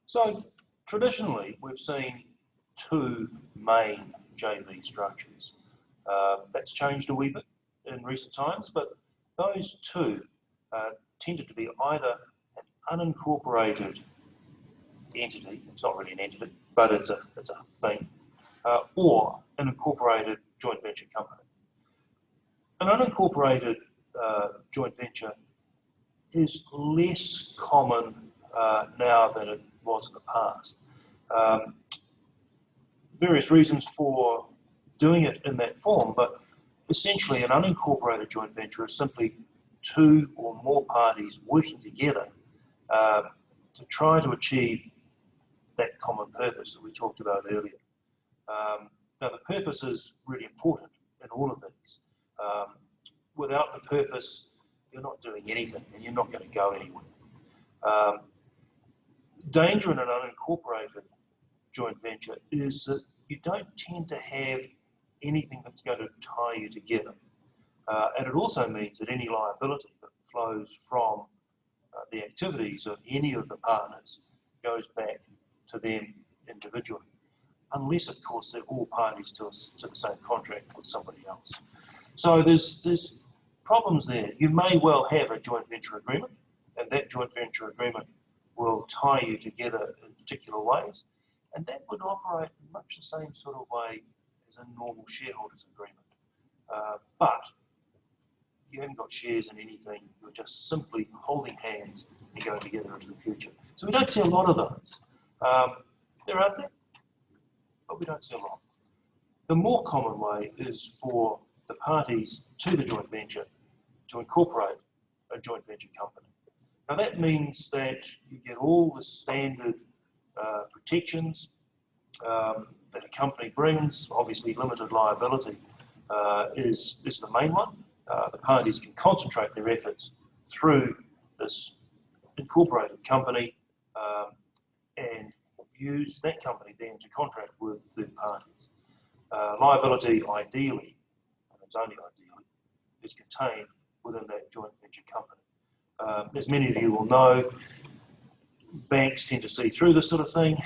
So traditionally, we've seen two main JV structures. That's changed a wee bit in recent times, but those two tended to be either an unincorporated entity, it's not really an entity, but it's a thing, or an incorporated joint venture company. An unincorporated joint venture is less common now than it was in the past. Various reasons for doing it in that form, but essentially an unincorporated joint venture is simply two or more parties working together to try to achieve that common purpose that we talked about earlier. Now the purpose is really important in all of these. Without the purpose, you're not doing anything and you're not going to go anywhere. Danger in an unincorporated joint venture is that you don't tend to have anything that's going to tie you together. And it also means that any liability that flows from the activities of any of the partners goes back to them individually, unless, of course, they're all parties to the same contract with somebody else. So there's problems there. You may well have a joint venture agreement, and that joint venture agreement will tie you together in particular ways, and that would operate in much the same sort of way as a normal shareholders agreement. But you haven't got shares in anything, you're just simply holding hands and going together into the future. So we don't see a lot of those. They're out there, but we don't see a lot. The more common way is for the parties to the joint venture to incorporate a joint venture company. Now that means that you get all the standard protections that a company brings. Obviously limited liability is the main one. The parties can concentrate their efforts through this incorporated company and use that company then to contract with third parties. Liability ideally, and it's only ideally, is contained within that joint venture company. As many of you will know, banks tend to see through this sort of thing.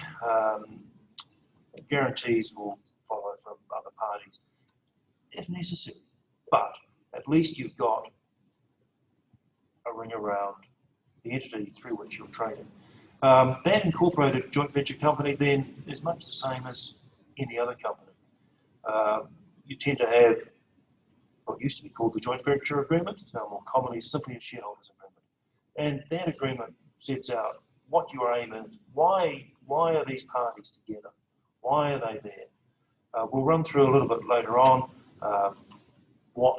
Guarantees will follow from other parties if necessary, but at least you've got a ring around the entity through which you're trading. That incorporated joint venture company then is much the same as any other company. You tend to have what used to be called the joint venture agreement, it's now more commonly simply a shareholders agreement. And that agreement sets out what your aim is, why are these parties together, why are they there. We'll run through a little bit later on what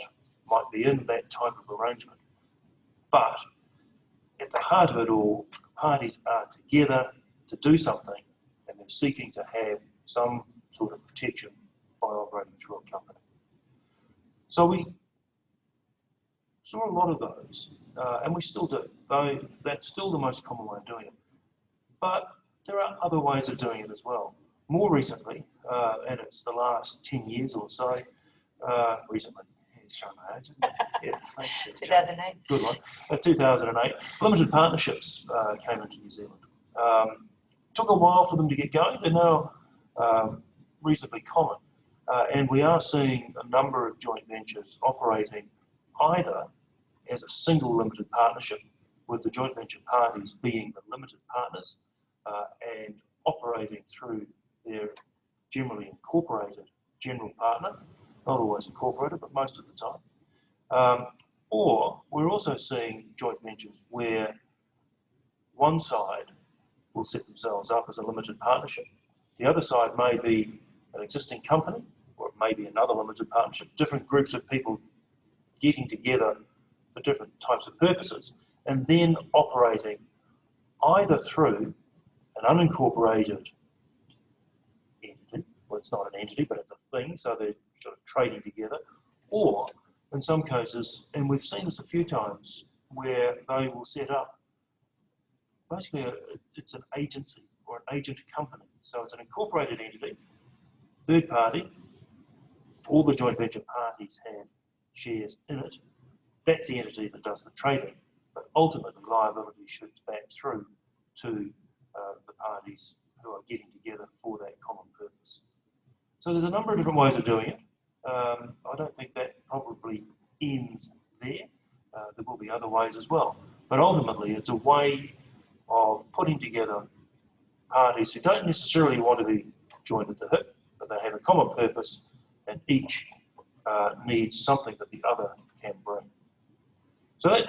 might be in that type of arrangement. But at the heart of it all, parties are together to do something and they're seeking to have some sort of protection by operating through a company. So we saw a lot of those, and we still do, though that's still the most common way of doing it. But there are other ways of doing it as well. More recently, and it's the last 10 years or so, recently, it's showing my age, isn't it? Yeah, thanks, 2008. Good one. 2008, limited partnerships came into New Zealand. Took a while for them to get going. They're now reasonably common. And we are seeing a number of joint ventures operating either as a single limited partnership with the joint venture parties being the limited partners and operating through their generally incorporated general partner, not always incorporated, but most of the time. Or we're also seeing joint ventures where one side will set themselves up as a limited partnership. The other side may be an existing company, or it may be another limited partnership, different groups of people getting together for different types of purposes, and then operating either through an unincorporated entity, well, it's not an entity, but it's a thing, so they're sort of trading together, or in some cases, and we've seen this a few times, where they will set up, basically it's an agency or an agent company. So it's an incorporated entity, third party, all the joint venture parties have shares in it. That's the entity that does the trading, but ultimately liability shoots back through to the parties parties who are getting together for that common purpose. So there's a number of different ways of doing it. I don't think that probably ends there. There will be other ways as well. But ultimately, it's a way of putting together parties who don't necessarily want to be joined at the hip, but they have a common purpose, and each needs something that the other can bring. So that